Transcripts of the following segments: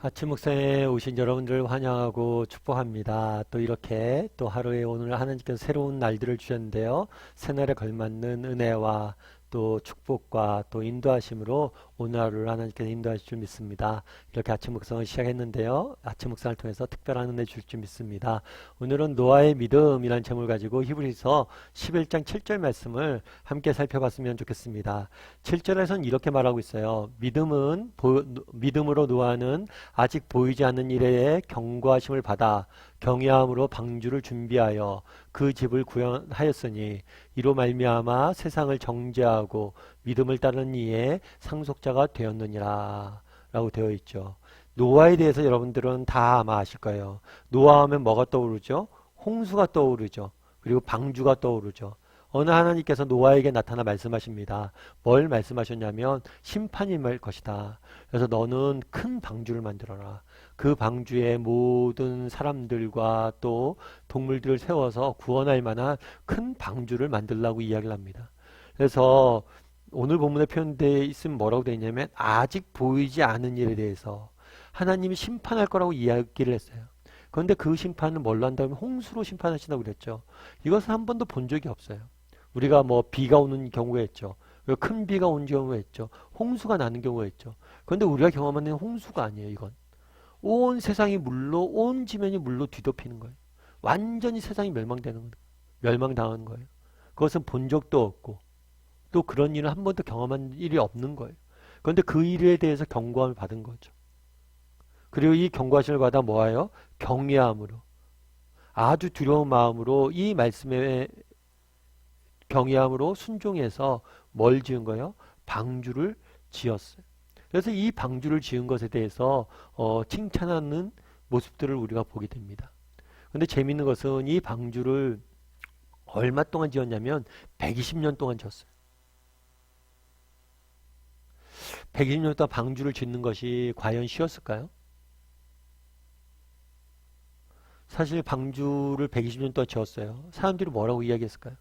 아침 묵상에 오신 여러분들 환영하고 축복합니다. 또 이렇게 또 하루에 오늘 하나님께서 새로운 날들을 주셨는데요. 새날에 걸맞는 은혜와 또 축복과 또 인도하심으로 오늘 하루를 하나님께서 인도하실 줄 믿습니다. 이렇게 아침 묵상을 시작했는데요. 아침 묵상을 통해서 특별한 은혜 줄 줄 믿습니다. 오늘은 노아의 믿음이라는 제목을 가지고 히브리서 11장 7절 말씀을 함께 살펴봤으면 좋겠습니다. 7절에서는 이렇게 말하고 있어요. 믿음으로 노아는 아직 보이지 않는 일에 경고하심을 받아 경외함으로 방주를 준비하여 그 집을 구현하였으니 이로 말미암아 세상을 정죄하고 믿음을 따르는 이의 상속자가 되었느니라 라고 되어 있죠. 노아에 대해서 여러분들은 다 아마 아실 거예요. 노아하면 뭐가 떠오르죠? 홍수가 떠오르죠. 그리고 방주가 떠오르죠. 어느 하나님께서 노아에게 나타나 말씀하십니다. 뭘 말씀하셨냐면 심판이 임할 것이다. 그래서 너는 큰 방주를 만들어라. 그 방주에 모든 사람들과 또 동물들을 세워서 구원할 만한 큰 방주를 만들라고 이야기를 합니다. 그래서 오늘 본문에 표현되어 있으면 뭐라고 되어 있냐면 아직 보이지 않은 일에 대해서 하나님이 심판할 거라고 이야기를 했어요. 그런데 그 심판은 뭘로 한다면 홍수로 심판하신다고 그랬죠. 이것은 한 번도 본 적이 없어요. 우리가 뭐 비가 오는 경우가 있죠. 큰 비가 온 경우가 있죠. 홍수가 나는 경우가 있죠. 그런데 우리가 경험하는 홍수가 아니에요. 이건 온 세상이 물로, 온 지면이 물로 뒤덮이는 거예요. 완전히 세상이 멸망되는 거예요. 멸망당하는 거예요. 그것은 본 적도 없고 또 그런 일을 한 번도 경험한 일이 없는 거예요. 그런데 그 일에 대해서 경고함을 받은 거죠. 그리고 이 경고하심을 받아 뭐하여? 경외함으로, 아주 두려운 마음으로 이 말씀에 경외함으로 순종해서 뭘 지은 거예요? 방주를 지었어요. 그래서 이 방주를 지은 것에 대해서 칭찬하는 모습들을 우리가 보게 됩니다. 근데 재밌는 것은 이 방주를 얼마 동안 지었냐면 120년 동안 지었어요. 120년 동안 방주를 짓는 것이 과연 쉬웠을까요? 사실 방주를 120년 동안 지었어요. 사람들이 뭐라고 이야기했을까요?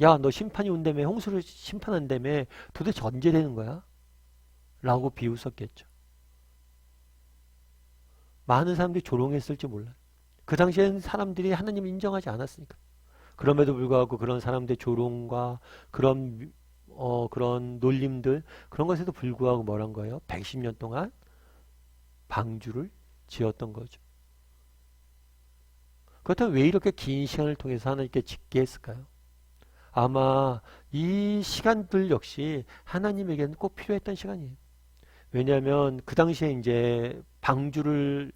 야, 너 심판이 온다며, 홍수를 심판한다며, 도대체 언제 되는 거야? 라고 비웃었겠죠. 많은 사람들이 조롱했을지 몰라요. 그 당시엔 사람들이 하나님을 인정하지 않았으니까. 그럼에도 불구하고 그런 사람들의 조롱과 그런 놀림들, 그런 것에도 불구하고 뭐란 거예요? 110년 동안 방주를 지었던 거죠. 그렇다면 왜 이렇게 긴 시간을 통해서 하나님께 짓게 했을까요? 아마 이 시간들 역시 하나님에게는 꼭 필요했던 시간이에요. 왜냐하면 그 당시에 이제 방주를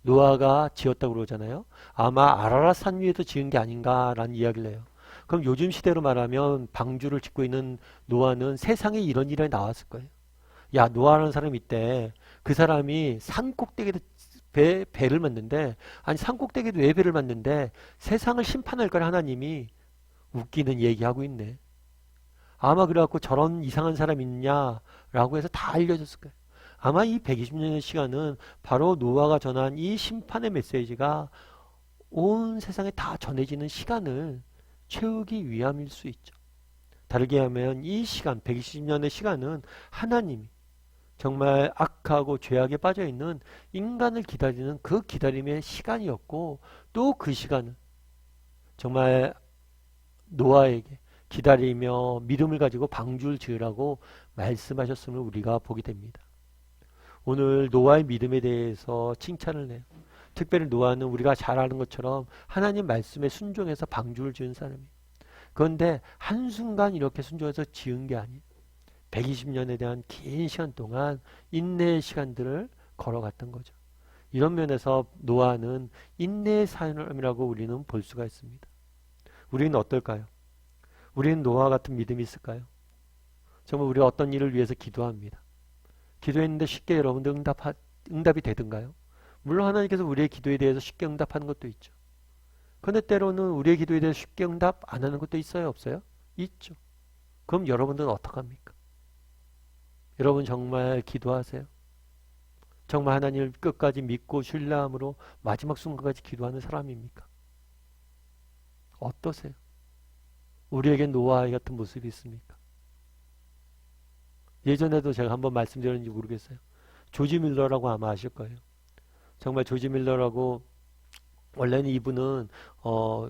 노아가 지었다고 그러잖아요. 아마 아라랏 산 위에서 지은 게 아닌가라는 이야기를 해요. 그럼 요즘 시대로 말하면 방주를 짓고 있는 노아는 세상에 이런 일이 나왔을 거예요. 야, 노아라는 사람이 있대. 그 사람이 산 꼭대기에 배를 만든데, 아니 산 꼭대기에도 왜 배를 만든데 세상을 심판할 걸 하나님이 웃기는 얘기하고 있네. 아마 그래갖고 저런 이상한 사람 있냐라고 해서 다 알려졌을 거예요. 아마 이 120년의 시간은 바로 노아가 전한 이 심판의 메시지가 온 세상에 다 전해지는 시간을 채우기 위함일 수 있죠. 다르게 하면 이 시간, 120년의 시간은 하나님이 정말 악하고 죄악에 빠져 있는 인간을 기다리는 그 기다림의 시간이었고, 또 그 시간은 정말 노아에게 기다리며 믿음을 가지고 방주를 지으라고 말씀하셨음을 우리가 보게 됩니다. 오늘 노아의 믿음에 대해서 칭찬을 해요. 특별히 노아는 우리가 잘 아는 것처럼 하나님 말씀에 순종해서 방주를 지은 사람이에요. 그런데 한순간 이렇게 순종해서 지은 게 아니에요. 120년에 대한 긴 시간 동안 인내의 시간들을 걸어갔던 거죠. 이런 면에서 노아는 인내의 사람이라고 우리는 볼 수가 있습니다. 우리는 어떨까요? 우리는 노아 같은 믿음이 있을까요? 정말 우리가 어떤 일을 위해서 기도합니다. 기도했는데 쉽게 여러분들 응답이 되든가요? 물론 하나님께서 우리의 기도에 대해서 쉽게 응답하는 것도 있죠. 그런데 때로는 우리의 기도에 대해서 쉽게 응답 안 하는 것도 있어요? 없어요? 있죠. 그럼 여러분들은 어떡합니까? 여러분 정말 기도하세요. 정말 하나님을 끝까지 믿고 신뢰함으로 마지막 순간까지 기도하는 사람입니까? 어떠세요? 우리에게 노아 같은 모습이 있습니까? 예전에도 제가 한번 말씀드렸는지 모르겠어요. 조지 밀러라고 아마 아실 거예요. 정말 조지 밀러라고 원래는 이분은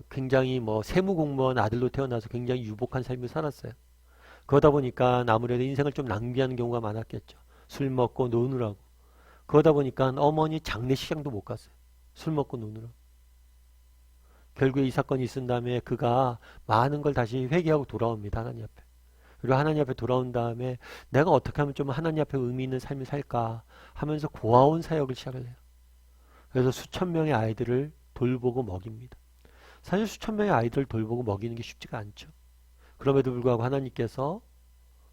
굉장히 뭐 세무공무원 아들로 태어나서 굉장히 유복한 삶을 살았어요. 그러다 보니까 아무래도 인생을 좀 낭비하는 경우가 많았겠죠. 술 먹고 노느라고. 그러다 보니까 어머니 장례식장도 못 갔어요. 술 먹고 노느라고. 결국에 이 사건이 있은 다음에 그가 많은 걸 다시 회개하고 돌아옵니다. 하나님 앞에. 그리고 하나님 앞에 돌아온 다음에 내가 어떻게 하면 좀 하나님 앞에 의미 있는 삶을 살까 하면서 고아원 사역을 시작을 해요. 그래서 수천 명의 아이들을 돌보고 먹입니다. 사실 수천 명의 아이들을 돌보고 먹이는 게 쉽지가 않죠. 그럼에도 불구하고 하나님께서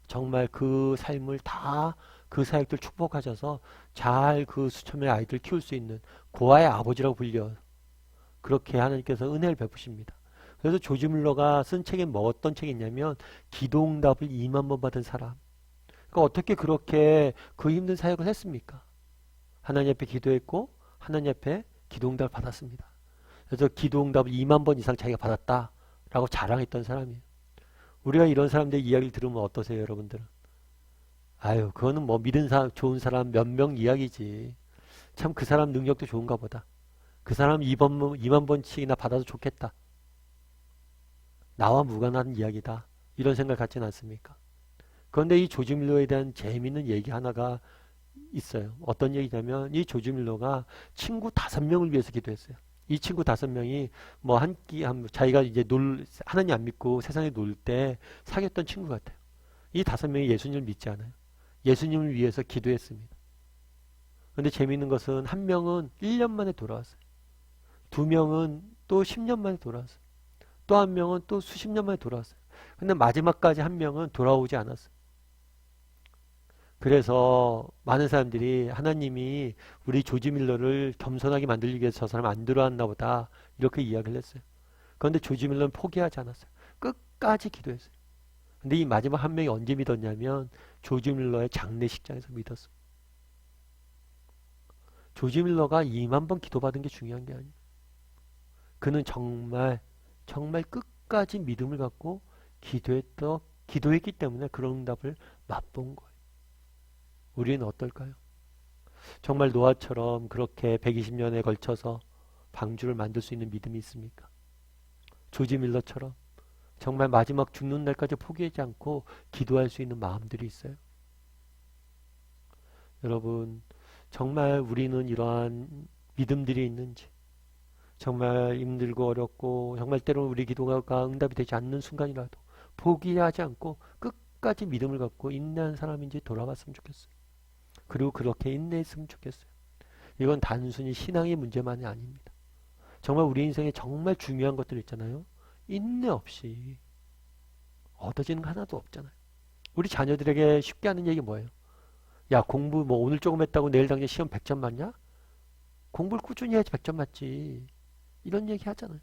정말 그 삶을 다 그 사역들 축복하셔서 잘 그 수천 명의 아이들을 키울 수 있는 고아의 아버지라고 불려 그렇게 하나님께서 은혜를 베푸십니다. 그래서 조지 밀러가 쓴 책에 뭐 어떤 책이 있냐면 기도응답을 2만 번 받은 사람. 그러니까 어떻게 그렇게 그 힘든 사역을 했습니까? 하나님 앞에 기도했고 하나님 앞에 기도응답을 받았습니다. 그래서 기도응답을 2만 번 이상 자기가 받았다라고 자랑했던 사람이에요. 우리가 이런 사람들의 이야기를 들으면 어떠세요, 여러분들은? 아유, 그거는 뭐 믿은 사람, 좋은 사람 몇 명 이야기지. 참 그 사람 능력도 좋은가 보다. 그 사람 2만 번씩이나 받아도 좋겠다. 나와 무관한 이야기다. 이런 생각 갖지는 않습니까? 그런데 이 조지 밀러에 대한 재미있는 얘기 하나가 있어요. 어떤 얘기냐면 이 조지 밀러가 친구 5명을 위해서 기도했어요. 이 친구 5명이 뭐 자기가 이제 하나님 안 믿고 세상에 놀 때 사귀었던 친구 같아요. 이 5명이 예수님을 믿지 않아요. 예수님을 위해서 기도했습니다. 그런데 재미있는 것은 한 명은 1년 만에 돌아왔어요. 2명은 또 10년 만에 돌아왔어요. 또 한 명은 또 수십 년 만에 돌아왔어요. 근데 마지막까지 한 명은 돌아오지 않았어요. 그래서 많은 사람들이 하나님이 우리 조지 밀러를 겸손하게 만들기 위해서 저 사람 안 들어왔나 보다 이렇게 이야기를 했어요. 그런데 조지 밀러는 포기하지 않았어요. 끝까지 기도했어요. 근데 이 마지막 한 명이 언제 믿었냐면 조지 밀러의 장례식장에서 믿었어요. 조지 밀러가 2만 번 기도받은 게 중요한 게 아니에요. 그는 정말 끝까지 믿음을 갖고 기도했기 때문에 그런 응답을 맛본 거예요. 우리는 어떨까요? 정말 노아처럼 그렇게 120년에 걸쳐서 방주를 만들 수 있는 믿음이 있습니까? 조지 밀러처럼 정말 마지막 죽는 날까지 포기하지 않고 기도할 수 있는 마음들이 있어요. 여러분, 정말 우리는 이러한 믿음들이 있는지, 정말 힘들고 어렵고 정말 때로는 우리 기도가 응답이 되지 않는 순간이라도 포기하지 않고 끝까지 믿음을 갖고 인내한 사람인지 돌아봤으면 좋겠어요. 그리고 그렇게 인내했으면 좋겠어요. 이건 단순히 신앙의 문제만이 아닙니다. 정말 우리 인생에 정말 중요한 것들 있잖아요. 인내 없이 얻어지는 거 하나도 없잖아요. 우리 자녀들에게 쉽게 하는 얘기 뭐예요? 야, 공부 뭐 오늘 조금 했다고 내일 당장 시험 100점 맞냐? 공부를 꾸준히 해야지 100점 맞지. 이런 얘기 하잖아요.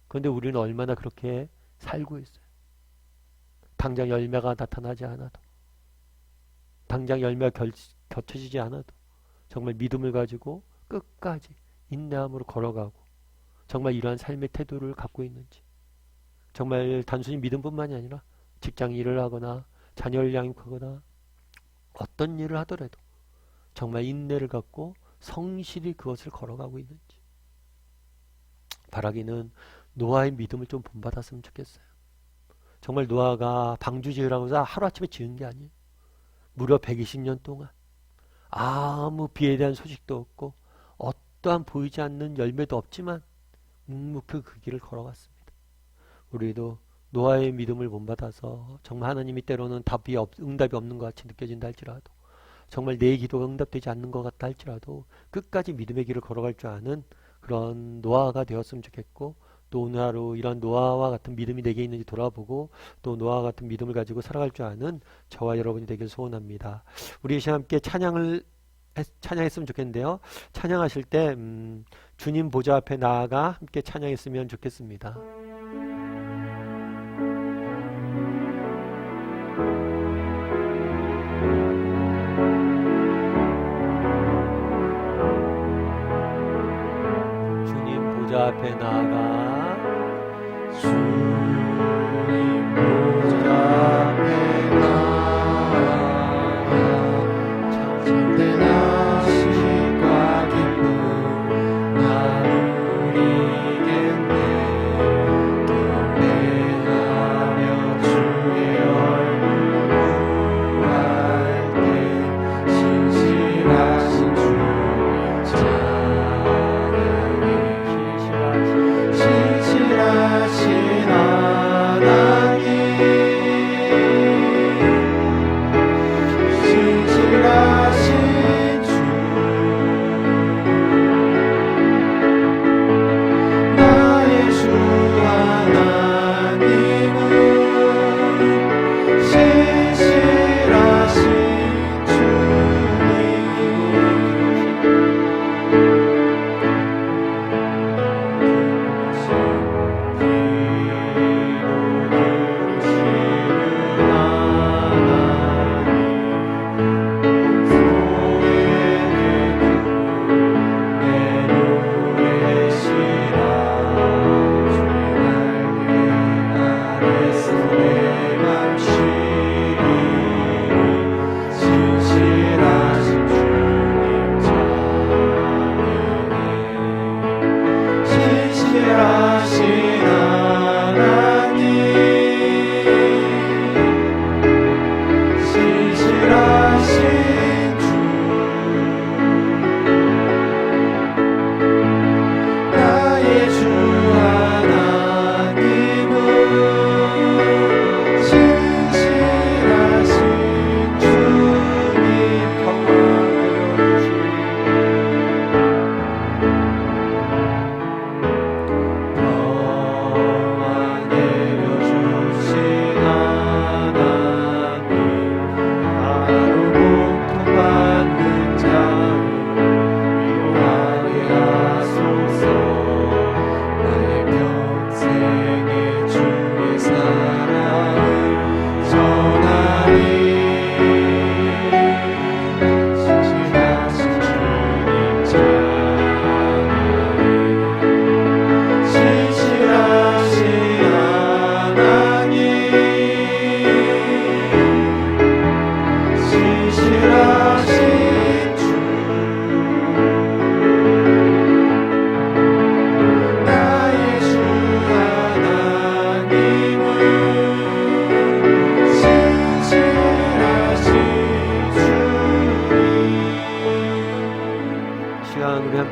그런데 우리는 얼마나 그렇게 살고 있어요. 당장 열매가 나타나지 않아도, 당장 열매가 겹쳐지지 않아도 정말 믿음을 가지고 끝까지 인내함으로 걸어가고 정말 이러한 삶의 태도를 갖고 있는지, 정말 단순히 믿음뿐만이 아니라 직장 일을 하거나 자녀를 양육하거나 어떤 일을 하더라도 정말 인내를 갖고 성실히 그것을 걸어가고 있는지, 바라기는 노아의 믿음을 좀 본받았으면 좋겠어요. 정말 노아가 방주 지으라고 해서 하루아침에 지은 게 아니에요. 무려 120년 동안 아무 비에 대한 소식도 없고 어떠한 보이지 않는 열매도 없지만 묵묵히 그 길을 걸어갔습니다. 우리도 노아의 믿음을 본받아서 정말 하나님이 때로는 응답이 없는 것 같이 느껴진다 할지라도, 정말 내 기도가 응답되지 않는 것 같다 할지라도 끝까지 믿음의 길을 걸어갈 줄 아는 그런 노아가 되었으면 좋겠고, 또 오늘 하루 이런 노아와 같은 믿음이 내게 있는지 돌아보고 또 노아와 같은 믿음을 가지고 살아갈 줄 아는 저와 여러분이 되길 소원합니다. 우리 이 시간 함께 찬양했으면 좋겠는데요. 찬양하실 때 주님 보좌 앞에 나아가 함께 찬양했으면 좋겠습니다. 보좌 앞에 나아가 주님 보좌 앞에 나아가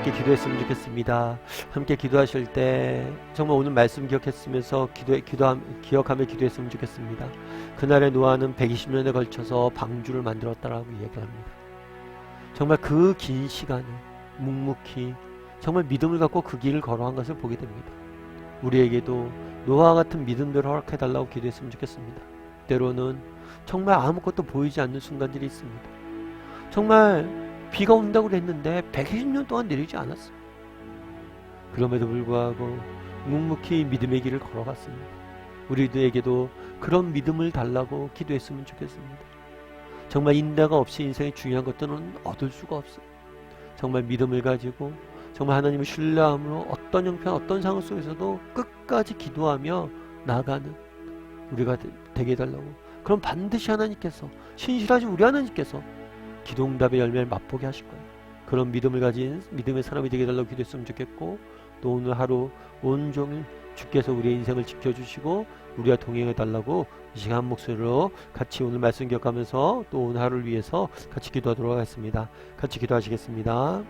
함께 기도했으면 좋겠습니다. 함께 기도하실 때 정말 오늘 말씀 기억했으면서 기억하며 기도했으면 좋겠습니다. 그날의 노아는 120년에 걸쳐서 방주를 만들었다라고 이야기합니다. 정말 그 긴 시간을 묵묵히 정말 믿음을 갖고 그 길을 걸어간 것을 보게 됩니다. 우리에게도 노아와 같은 믿음대로 허락해달라고 기도했으면 좋겠습니다. 때로는 정말 아무것도 보이지 않는 순간들이 있습니다. 정말 비가 온다고 했는데 120년 동안 내리지 않았어요. 그럼에도 불구하고 묵묵히 믿음의 길을 걸어갔습니다. 우리들에게도 그런 믿음을 달라고 기도했으면 좋겠습니다. 정말 인내가 없이 인생의 중요한 것들은 얻을 수가 없어요. 정말 믿음을 가지고 정말 하나님을 신뢰함으로 어떤 형편 어떤 상황 속에서도 끝까지 기도하며 나아가는 우리가 되게 해달라고. 그럼 반드시 하나님께서 신실하신 우리 하나님께서 기도응답의 열매를 맛보게 하실 거예요. 그런 믿음을 가진 믿음의 사람이 되게 해달라고 기도했으면 좋겠고, 또 오늘 하루 온종일 주께서 우리의 인생을 지켜주시고 우리와 동행해달라고 이 시간 한 목소리로 같이 오늘 말씀 기억하면서 또 오늘 하루를 위해서 같이 기도하도록 하겠습니다. 같이 기도하시겠습니다.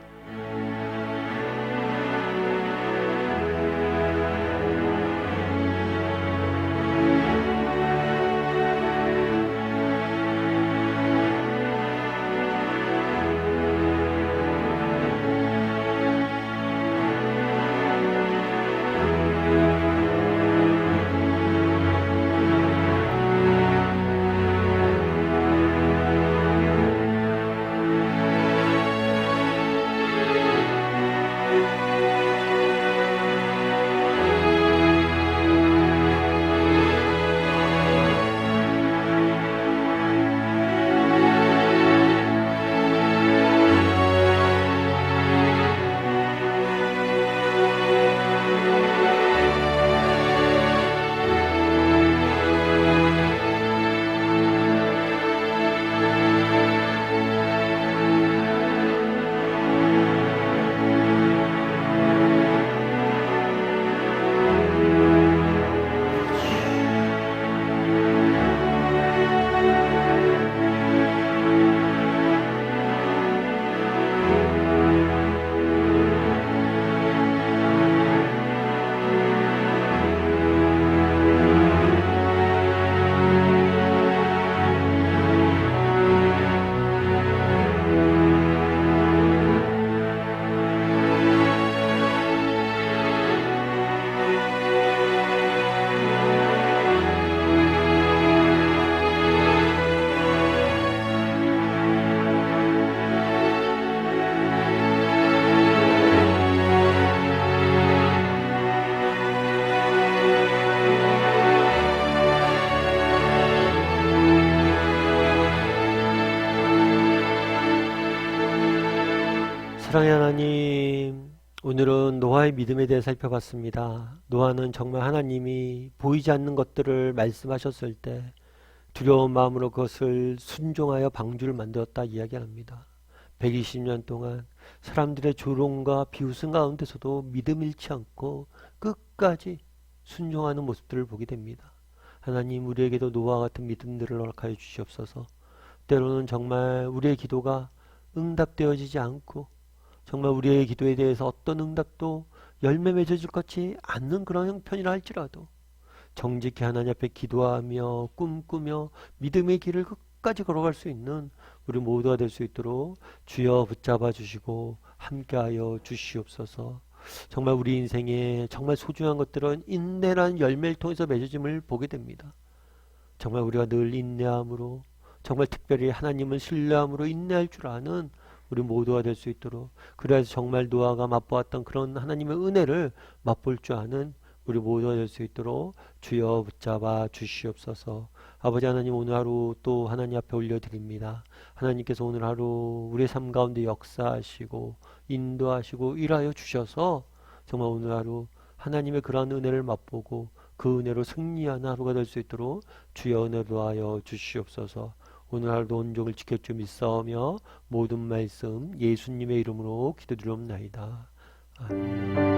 사랑의 하나님, 오늘은 노아의 믿음에 대해 살펴봤습니다. 노아는 정말 하나님이 보이지 않는 것들을 말씀하셨을 때 두려운 마음으로 그것을 순종하여 방주를 만들었다 이야기합니다. 120년 동안 사람들의 조롱과 비웃음 가운데서도 믿음 잃지 않고 끝까지 순종하는 모습들을 보게 됩니다. 하나님, 우리에게도 노아와 같은 믿음들을 허락하여 주시옵소서. 때로는 정말 우리의 기도가 응답되어지지 않고 정말 우리의 기도에 대해서 어떤 응답도 열매 맺어질 것 같지 않는 그런 형편이라 할지라도 정직히 하나님 앞에 기도하며 꿈꾸며 믿음의 길을 끝까지 걸어갈 수 있는 우리 모두가 될 수 있도록 주여 붙잡아 주시고 함께하여 주시옵소서. 정말 우리 인생에 정말 소중한 것들은 인내라는 열매를 통해서 맺어짐을 보게 됩니다. 정말 우리가 늘 인내함으로 정말 특별히 하나님을 신뢰함으로 인내할 줄 아는 우리 모두가 될 수 있도록, 그래서 정말 노아가 맛보았던 그런 하나님의 은혜를 맛볼 줄 아는 우리 모두가 될 수 있도록 주여 붙잡아 주시옵소서. 아버지 하나님, 오늘 하루 또 하나님 앞에 올려드립니다. 하나님께서 오늘 하루 우리의 삶 가운데 역사하시고 인도하시고 일하여 주셔서 정말 오늘 하루 하나님의 그러한 은혜를 맛보고 그 은혜로 승리하는 하루가 될 수 있도록 주여 은혜로 하여 주시옵소서. 오늘 하루도 온종일 지켜주 믿사오며 모든 말씀 예수님의 이름으로 기도드리옵나이다. 아멘.